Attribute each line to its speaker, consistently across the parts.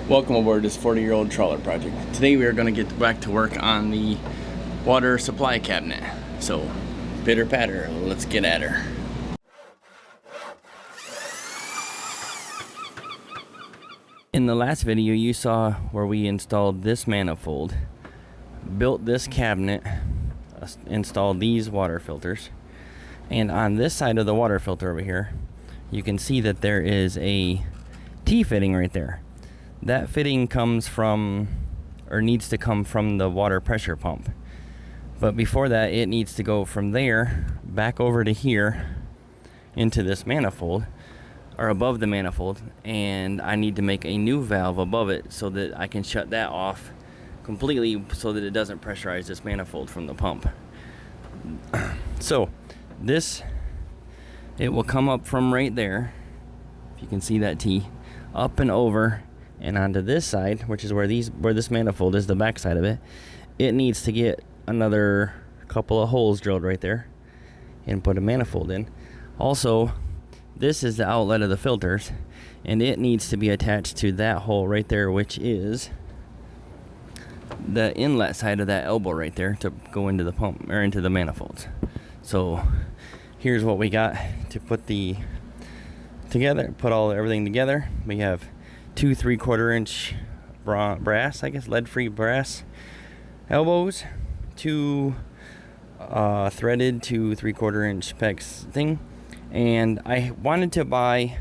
Speaker 1: Welcome aboard this 40-year-old trawler project. Today we are going to get back to work on the water supply cabinet. So, pitter patter, let's get at her. In the last video you saw where we installed this manifold, built this cabinet, installed these water filters, and on this side of the water filter over here you can see that there is a T-fitting right there. That fitting comes from, or needs to come from, the water pressure pump. But before that, it needs to go from there back over to here into this manifold, or above the manifold, and I need to make a new valve above it so that I can shut that off completely so that it doesn't pressurize this manifold from the pump. So this, it will come up from right there, if you can see that T, up and over and onto this side, which is where this manifold is, the back side of it. It needs to get another couple of holes drilled right there and put a manifold in. Also, this is the outlet of the filters, and it needs to be attached to that hole right there, which is the inlet side of that elbow right there to go into the pump, or into the manifolds. So here's what we got to put everything together. We have two 3/4 inch brass, I guess lead-free brass elbows, two threaded to 3/4 inch PEX thing, and I wanted to buy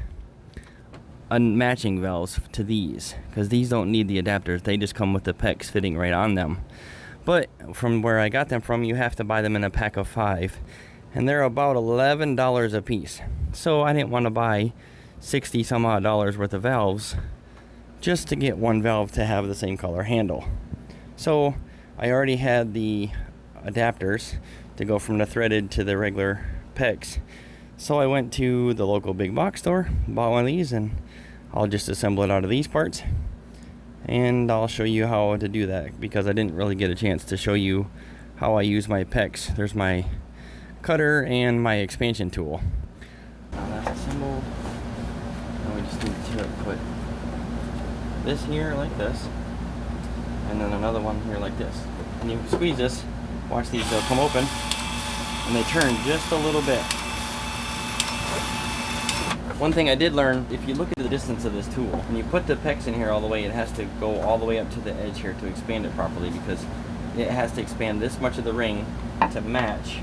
Speaker 1: matching valves to these because these don't need the adapters, they just come with the PEX fitting right on them. But from where I got them from, you have to buy them in a pack of 5, and they're about $11 a piece. So I didn't want to buy 60 some odd dollars worth of valves just to get one valve to have the same color handle. So I already had the adapters to go from the threaded to the regular PEX. So I went to the local big box store, bought one of these, and I'll just assemble it out of these parts. And I'll show you how to do that because I didn't really get a chance to show you how I use my PEX. There's my cutter and my expansion tool. Now that's assembled. Now we just need to put this here like this, and then another one here like this. And you squeeze this, watch these, they'll come open, and they turn just a little bit. One thing I did learn, if you look at the distance of this tool, when you put the PEX in here all the way, it has to go all the way up to the edge here to expand it properly, because it has to expand this much of the ring to match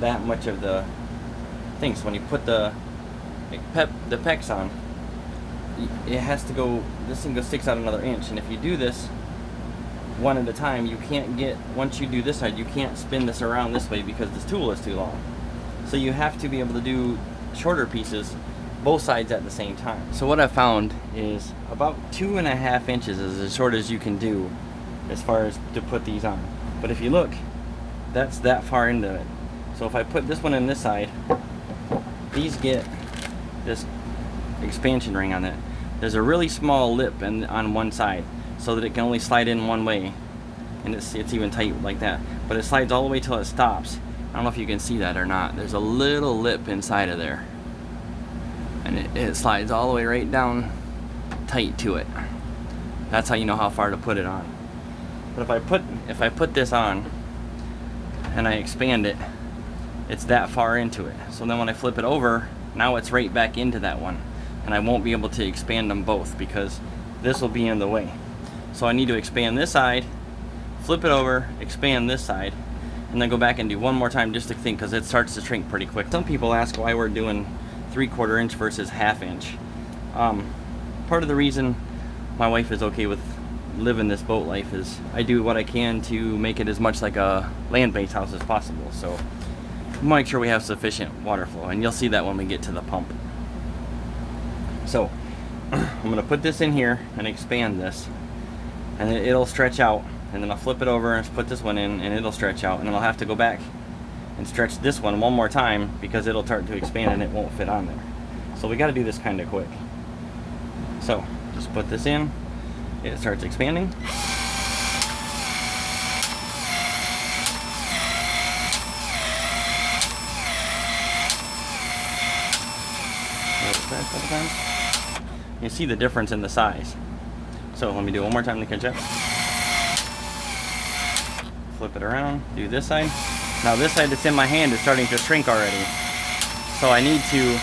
Speaker 1: that much of the thing. So when you put the PEX on, it has to go, this thing sticks out another inch, and if you do this one at a time, you can't get, once you do this side, you can't spin this around this way because this tool is too long. So you have to be able to do shorter pieces both sides at the same time. So what I found is about 2.5 inches is as short as you can do as far as to put these on. But if you look, that's that far into it. So if I put this one in this side, these get this expansion ring on it. There's a really small lip on one side so that it can only slide in one way, and it's even tight like that, but it slides all the way till it stops. I don't know if you can see that or not. There's a little lip inside of there, and it slides all the way right down tight to it. That's how you know how far to put it on. But if I put this on and I expand it, it's that far into it. So then when I flip it over, now it's right back into that one, and I won't be able to expand them both because this will be in the way. So I need to expand this side, flip it over, expand this side, and then go back and do one more time just to think, because it starts to shrink pretty quick. Some people ask why we're doing 3/4 inch versus 1/2 inch. Part of the reason my wife is okay with living this boat life is I do what I can to make it as much like a land-based house as possible. So make sure we have sufficient water flow, and you'll see that when we get to the pump. So I'm going to put this in here and expand this, and it'll stretch out, and then I'll flip it over and put this one in, and it'll stretch out, and then I'll have to go back and stretch this one more time because it'll start to expand and it won't fit on there. So we got to do this kind of quick. So just put this in, it starts expanding. You see the difference in the size. So let me do it one more time to catch up. Flip it around, do this side. Now this side that's in my hand is starting to shrink already. So I need to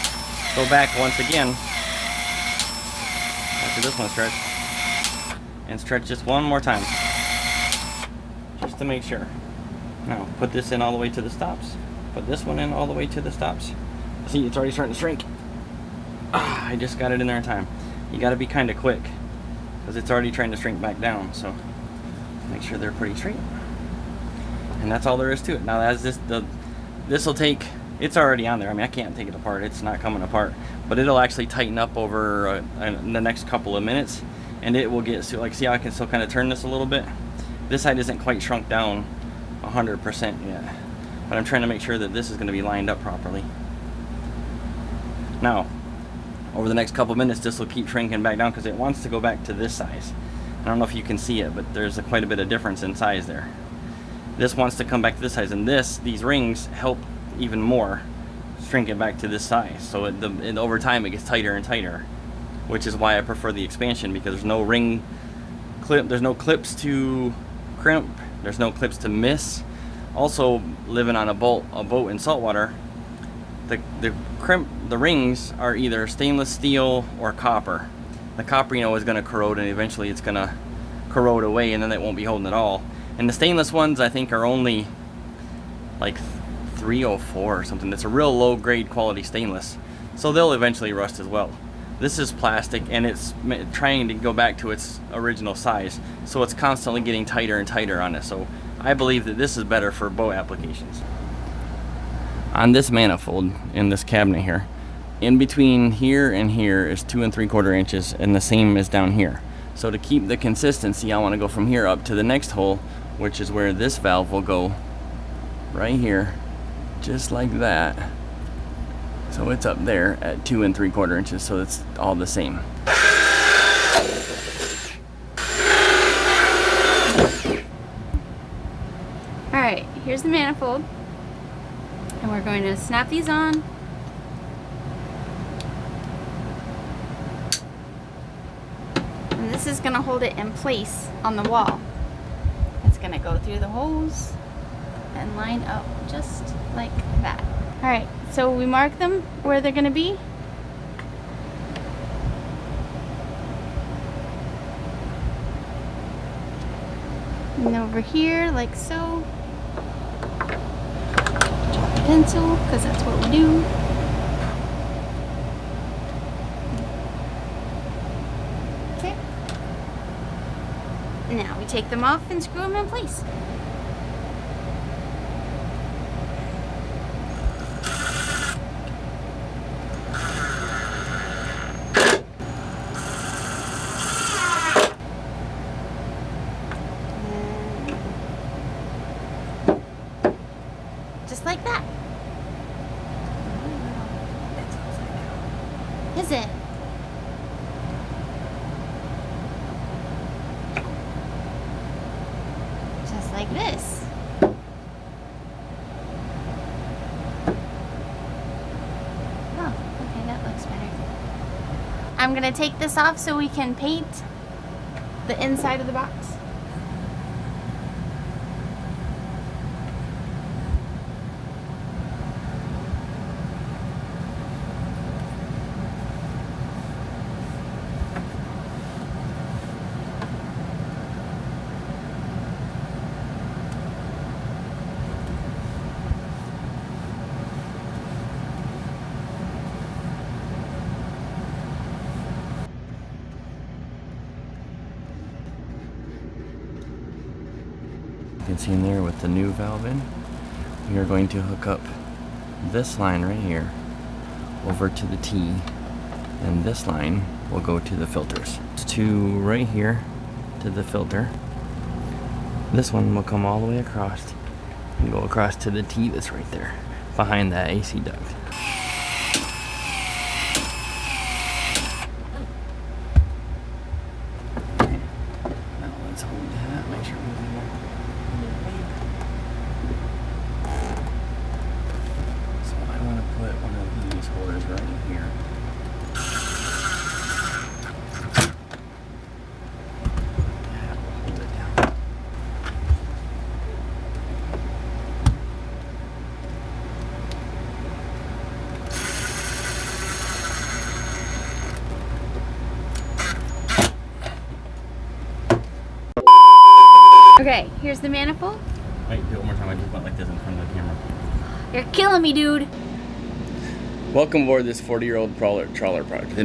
Speaker 1: go back once again after this one stretch and stretch just one more time, just to make sure. Now put this in all the way to the stops. Put this one in all the way to the stops. See, it's already starting to shrink. I just got it in there in time. You got to be kind of quick because it's already trying to shrink back down. So make sure they're pretty straight. And that's all there is to it. Now as this will take, it's already on there. I mean, I can't take it apart. It's not coming apart. But it'll actually tighten up over in the next couple of minutes. And it will get, so like, see how I can still kind of turn this a little bit? This side isn't quite shrunk down 100% yet. But I'm trying to make sure that this is going to be lined up properly. Now, over the next couple of minutes, this will keep shrinking back down because it wants to go back to this size. I don't know if you can see it, but there's quite a bit of difference in size there. This wants to come back to this size, and these rings help even more shrink it back to this size. So over time it gets tighter and tighter, which is why I prefer the expansion, because there's no ring clip, there's no clips to crimp, there's no clips to miss. Also, living on a boat in saltwater, the rings are either stainless steel or copper. The copper, you know, is going to corrode, and eventually it's going to corrode away, and then it won't be holding at all. And the stainless ones, I think, are only like 304 or something. It's a real low grade quality stainless, so they'll eventually rust as well. This is plastic, and it's trying to go back to its original size, so it's constantly getting tighter and tighter on it. So I believe that this is better for boat applications. On this manifold in this cabinet here, in between here and here is 2 3/4 inches, and the same is down here. So to keep the consistency, I want to go from here up to the next hole, which is where this valve will go, right here, just like that. So it's up there at 2 3/4 inches, so it's all the same.
Speaker 2: Alright, here's the manifold, and we're going to snap these on. And this is going to hold it in place on the wall. It's going to go through the holes and line up just like that. Alright, so we mark them where they're going to be. And over here, like so. Drop the pencil, because that's what we do. Okay. Now we take them off and screw them in place. Just like that. Is it? Just like this. Oh, okay, that looks better. I'm gonna take this off so we can paint the inside of the box.
Speaker 1: You can see in there with the new valve in, we are going to hook up this line right here over to the T, and this line will go to the filters. It's to right here to the filter. This one will come all the way across and go across to the T that's right there behind that AC duct. Now let's hold that, make sure we put one of these holders right here.
Speaker 2: Okay, here's the manifold.
Speaker 1: Wait, do it one more time. I just went like this in front of the camera.
Speaker 2: You're killing me, dude.
Speaker 1: Welcome aboard this 40-year-old trawler project.